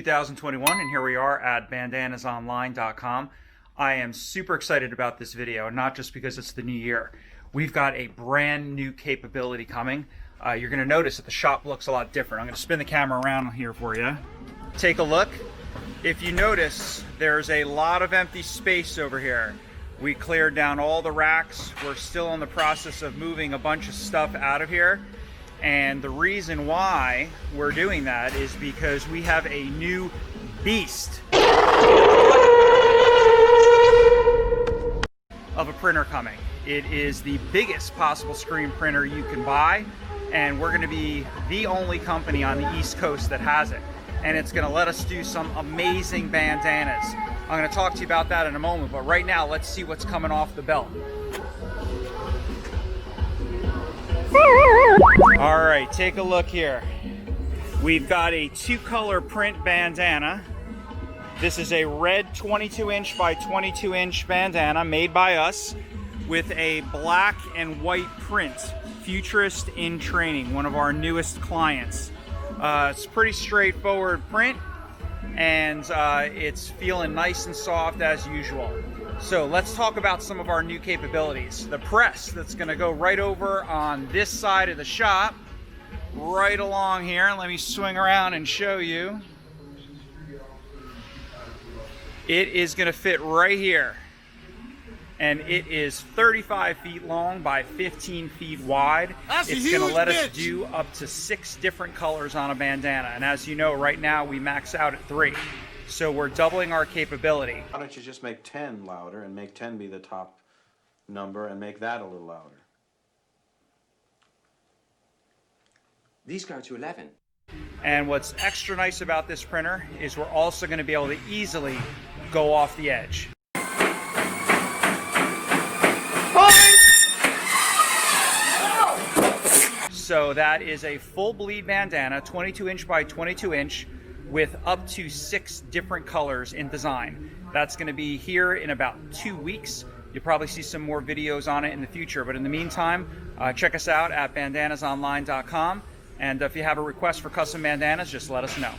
2021 and here we are at bandanasonline.com. I am super excited about this video, not just because it's the new year. We've got a brand new capability coming. You're going to notice that the shop looks a lot different. I'm going to spin the camera around here for you. Take a look. If you notice, there's a lot of empty space over here. We cleared down all the racks. We're still in the process of moving a bunch of stuff out of here. And the reason why we're doing that is because we have a new beast of a printer coming. It is the biggest possible screen printer you can buy, and we're going to be the only company on the East Coast that has it. And it's going to let us do some amazing bandanas. I'm going to talk to you about that in a moment, but right now let's see what's coming off the belt. All right, take a look here. We've got a 2-color print bandana. This is a red 22-inch by 22-inch bandana made by us with a black and white print. Futurist in Training, one of our newest clients. It's pretty straightforward print, and it's feeling nice and soft as usual. So let's talk about some of our new capabilities. The press that's going to go right over on this side of the shop, right along here. Let me swing around and show you. It is going to fit right here. And it is 35 feet long by 15 feet wide. It's going to let us do up to 6 different colors on a bandana. And as you know, right now we max out at 3. So we're doubling our capability. Why don't you just make 10 louder and make 10 be the top number and make that a little louder? These go to 11. And what's extra nice about this printer is we're also going to be able to easily go off the edge. So that is a full bleed bandana, 22-inch by 22-inch, with up to 6 different colors in design. That's going to be here in about 2 weeks. You'll probably see some more videos on it in the future, but in the meantime, check us out at bandanasonline.com. And if you have a request for custom bandanas, just let us know.